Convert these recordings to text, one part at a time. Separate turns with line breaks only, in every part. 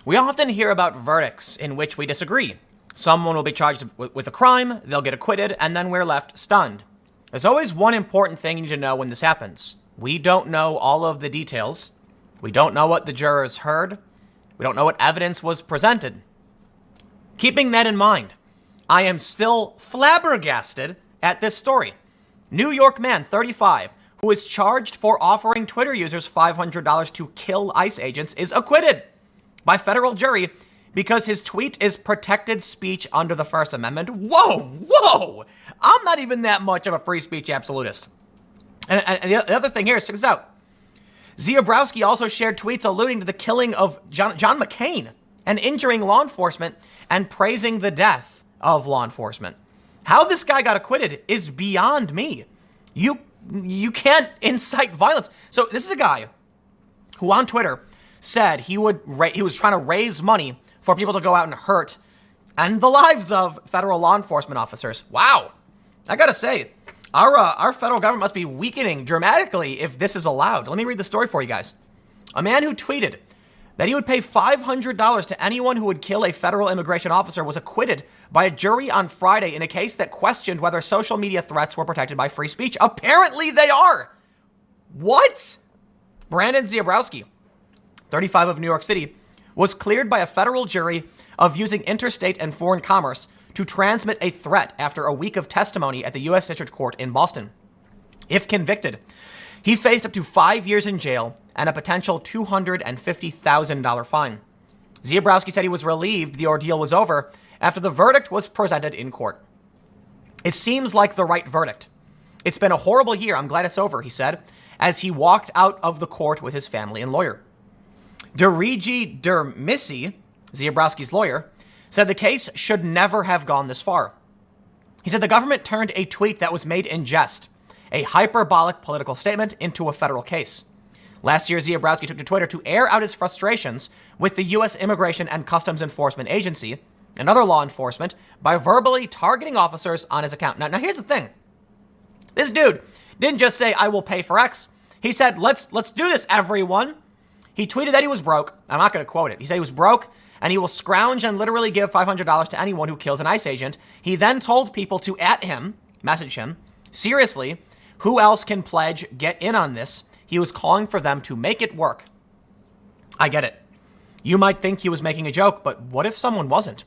We often hear about verdicts in which we disagree. Someone will be charged with a crime, they'll get acquitted, and then we're left stunned. There's always one important thing you need to know when this happens. We don't know all of the details. We don't know what the jurors heard. We don't know what evidence was presented. Keeping that in mind, I am still flabbergasted at this story. New York man, 35, who is charged for offering Twitter users $500 to kill ICE agents, is acquitted by federal jury because his tweet is protected speech under the First Amendment. Whoa! I'm not even that much of a free speech absolutist. And the other thing here is, check this out. Ziobrowski also shared tweets alluding to the killing of John McCain and injuring law enforcement and praising the death of law enforcement. How this guy got acquitted is beyond me. You can't incite violence. So this is a guy who on Twitter said he was trying to raise money for people to go out and hurt and the lives of federal law enforcement officers. Wow. I gotta say, our federal government must be weakening dramatically if this is allowed. Let me read the story for you guys. A man who tweeted that he would pay $500 to anyone who would kill a federal immigration officer was acquitted by a jury on Friday in a case that questioned whether social media threats were protected by free speech. Apparently they are. What? Brandon Ziobrowski, 35 of New York City, was cleared by a federal jury of using interstate and foreign commerce to transmit a threat after a week of testimony at the U.S. District Court in Boston. If convicted, he faced up to 5 years in jail and a potential $250,000 fine. Ziobrowski said he was relieved the ordeal was over after the verdict was presented in court. It seems like the right verdict. It's been a horrible year. I'm glad it's over, he said, as he walked out of the court with his family and lawyer. Derigi Dermissi, Ziobrowski's lawyer, said the case should never have gone this far. He said the government turned a tweet that was made in jest, a hyperbolic political statement, into a federal case. Last year, Ziobrowski took to Twitter to air out his frustrations with the U.S. Immigration and Customs Enforcement Agency and other law enforcement by verbally targeting officers on his account. Now here's the thing. This dude didn't just say, I will pay for X. He said, let's do this, everyone. He tweeted that he was broke. I'm not going to quote it. He said he was broke and he will scrounge and literally give $500 to anyone who kills an ICE agent. He then told people to message him, seriously, who else can pledge, get in on this? He was calling for them to make it work. I get it. You might think he was making a joke, but what if someone wasn't?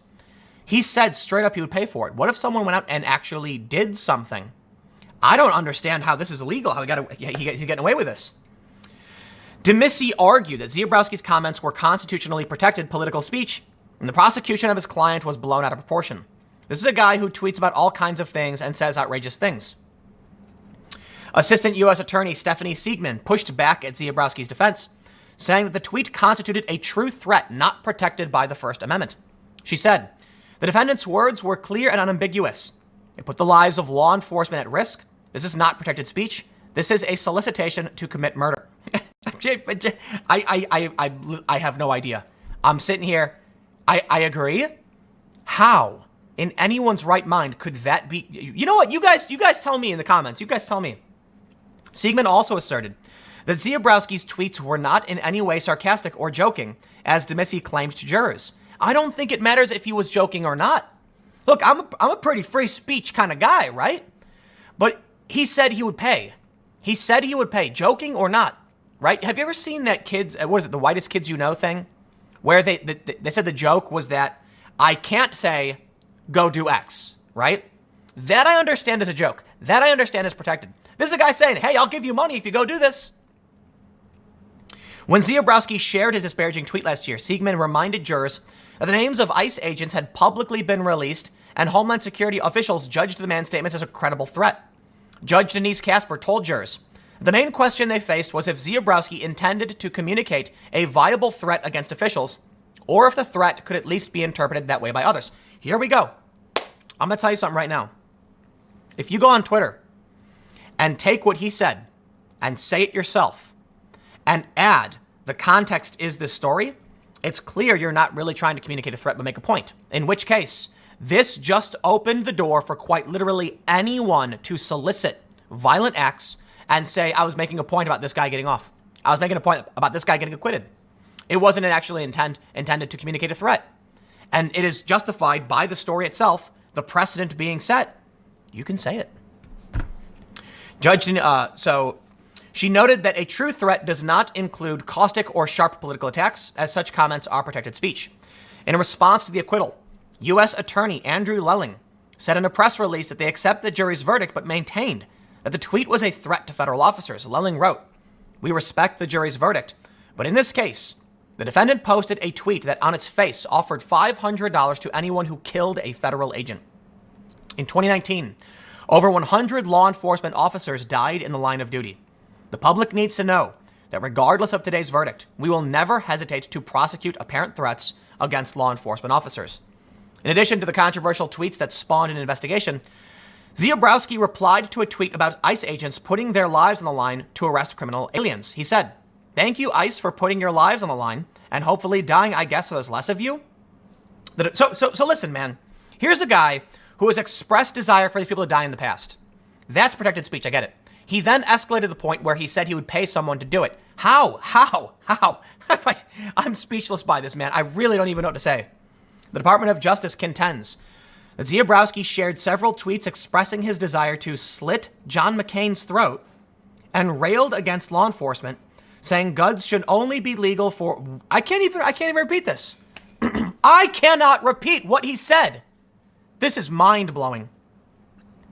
He said straight up he would pay for it. What if someone went out and actually did something? I don't understand how this is illegal, how he's getting away with this. Demissi argued that Ziobrowski's comments were constitutionally protected political speech, and the prosecution of his client was blown out of proportion. This is a guy who tweets about all kinds of things and says outrageous things. Assistant U.S. Attorney Stephanie Siegman pushed back at Ziobrowski's defense, saying that the tweet constituted a true threat not protected by the First Amendment. She said, the defendant's words were clear and unambiguous. It put the lives of law enforcement at risk. This is not protected speech. This is a solicitation to commit murder. I have no idea. I'm sitting here. I agree. How in anyone's right mind could that be? You know what? You guys tell me in the comments. You guys tell me. Siegman also asserted that Ziobrowski's tweets were not in any way sarcastic or joking, as Demissi claimed to jurors. I don't think it matters if he was joking or not. Look, I'm a pretty free speech kind of guy, right? But he said he would pay. He said he would pay, joking or not, right? Have you ever seen that kids, what is it, the whitest kids you know thing? Where they said the joke was that I can't say, go do X, right? That I understand as a joke. That I understand is protected. This is a guy saying, hey, I'll give you money if you go do this. When Ziobrowski shared his disparaging tweet last year, Siegman reminded jurors that the names of ICE agents had publicly been released and Homeland Security officials judged the man's statements as a credible threat. Judge Denise Casper told jurors the main question they faced was if Ziobrowski intended to communicate a viable threat against officials or if the threat could at least be interpreted that way by others. Here we go. I'm going to tell you something right now. If you go on Twitter and take what he said and say it yourself and add the context is this story, it's clear you're not really trying to communicate a threat but make a point. In which case, this just opened the door for quite literally anyone to solicit violent acts and say, I was making a point about this guy getting off. I was making a point about this guy getting acquitted. It wasn't actually intended to communicate a threat. And it is justified by the story itself, the precedent being set. You can say it. So she noted that a true threat does not include caustic or sharp political attacks, as such comments are protected speech. In response to the acquittal, U.S. Attorney Andrew Lelling said in a press release that they accept the jury's verdict, but maintained that the tweet was a threat to federal officers. Lelling wrote, "We respect the jury's verdict, but in this case, the defendant posted a tweet that on its face offered $500 to anyone who killed a federal agent." In 2019, over 100 law enforcement officers died in the line of duty. The public needs to know that regardless of today's verdict, we will never hesitate to prosecute apparent threats against law enforcement officers. In addition to the controversial tweets that spawned an investigation, Ziobrowski replied to a tweet about ICE agents putting their lives on the line to arrest criminal aliens. He said, "Thank you, ICE, for putting your lives on the line and hopefully dying, I guess, so there's less of you." So listen, man. Here's a guy who has expressed desire for these people to die in the past. That's protected speech. I get it. He then escalated to the point where he said he would pay someone to do it. How? I'm speechless by this, man. I really don't even know what to say. The Department of Justice contends that Ziobrowski shared several tweets expressing his desire to slit John McCain's throat and railed against law enforcement, saying guns should only be legal for... I can't even repeat this. I cannot repeat what he said. This is mind-blowing.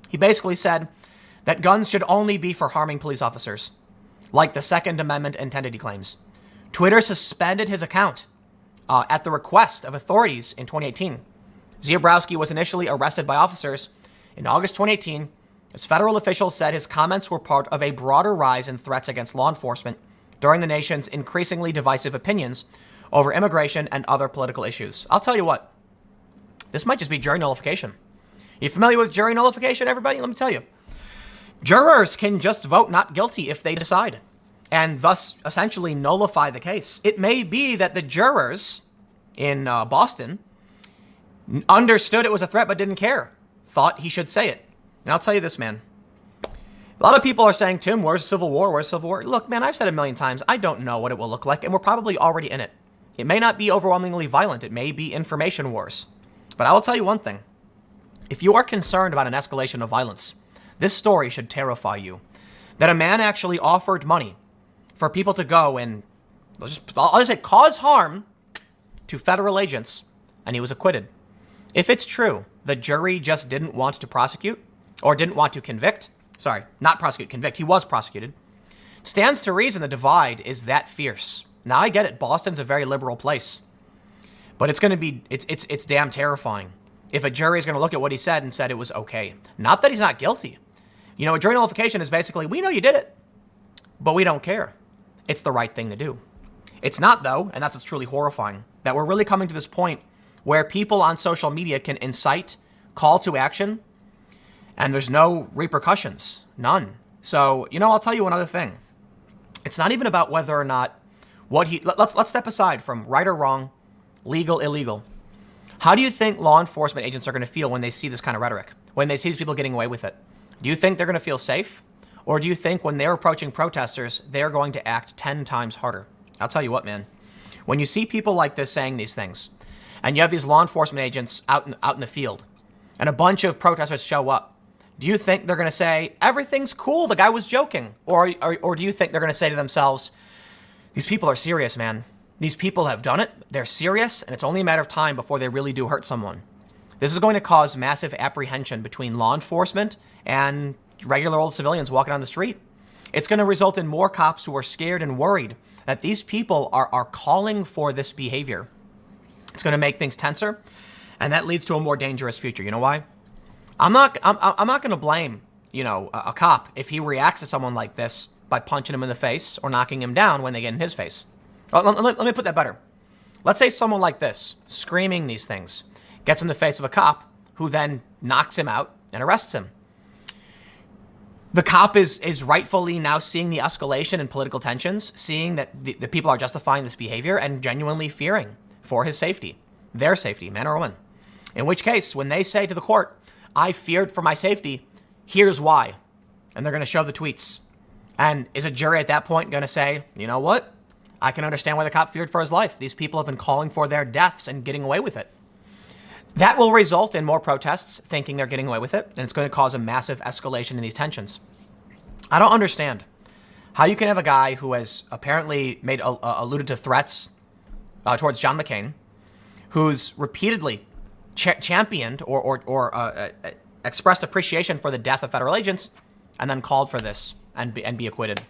He basically said that guns should only be for harming police officers, like the Second Amendment intended, he claims. Twitter suspended his account at the request of authorities in 2018. Ziobrowski was initially arrested by officers in August 2018 as federal officials said his comments were part of a broader rise in threats against law enforcement during the nation's increasingly divisive opinions over immigration and other political issues. I'll tell you what, this might just be jury nullification. You familiar with jury nullification, everybody? Let me tell you. Jurors can just vote not guilty if they decide, and thus essentially nullify the case. It may be that the jurors in Boston understood it was a threat but didn't care, thought he should say it. And I'll tell you this, man. A lot of people are saying, "Tim, where's Civil War? Where's Civil War?" Look, man, I've said it a million times. I don't know what it will look like, and we're probably already in it. It may not be overwhelmingly violent. It may be information wars. But I will tell you one thing. If you are concerned about an escalation of violence, this story should terrify you. That a man actually offered money for people to go and, I'll just say, cause harm to federal agents, and he was acquitted. If it's true, the jury just didn't want to prosecute, or didn't want to convict. Sorry, not prosecute, convict. He was prosecuted. Stands to reason the divide is that fierce. Now I get it. Boston's a very liberal place, but it's going to be, it's damn terrifying if a jury is going to look at what he said and said it was okay. Not that he's not guilty. You know, a jury nullification is basically, we know you did it, but we don't care. It's the right thing to do. It's not, though, and that's what's truly horrifying, that we're really coming to this point where people on social media can incite, call to action, and there's no repercussions. None. So, you know, I'll tell you another thing. It's not even about whether or not let's step aside from right or wrong, legal, illegal. How do you think law enforcement agents are going to feel when they see this kind of rhetoric, when they see these people getting away with it? Do you think they're going to feel safe? Or do you think when they're approaching protesters, they're going to act 10 times harder? I'll tell you what, man. When you see people like this saying these things, and you have these law enforcement agents out in the field, and a bunch of protesters show up, do you think they're going to say, everything's cool, the guy was joking? Or do you think they're going to say to themselves, these people are serious, man. These people have done it, they're serious, and it's only a matter of time before they really do hurt someone. This is going to cause massive apprehension between law enforcement and regular old civilians walking on the street. It's going to result in more cops who are scared and worried that these people are calling for this behavior. It's going to make things tenser, and that leads to a more dangerous future. You know why? I'm not going to blame, a cop if he reacts to someone like this by punching him in the face or knocking him down when they get in his face. Let me put that better. Let's say someone like this, screaming these things, gets in the face of a cop who then knocks him out and arrests him. The cop is rightfully now seeing the escalation in political tensions, seeing that the people are justifying this behavior and genuinely fearing for his safety, their safety, man or woman. In which case, when they say to the court, I feared for my safety, here's why. And they're going to show the tweets. And is a jury at that point going to say, you know what? I can understand why the cop feared for his life. These people have been calling for their deaths and getting away with it. That will result in more protests thinking they're getting away with it, and it's going to cause a massive escalation in these tensions. I don't understand how you can have a guy who has apparently alluded to threats towards John McCain, who's repeatedly championed or expressed appreciation for the death of federal agents, and then called for this and be acquitted.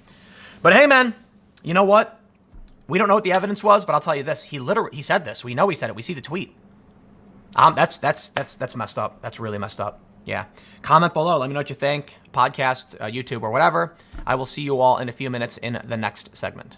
But hey, man, you know what? We don't know what the evidence was, but I'll tell you this: he said this. We know he said it. We see the tweet. That's messed up. That's really messed up. Yeah. Comment below. Let me know what you think. Podcast, YouTube, or whatever. I will see you all in a few minutes in the next segment.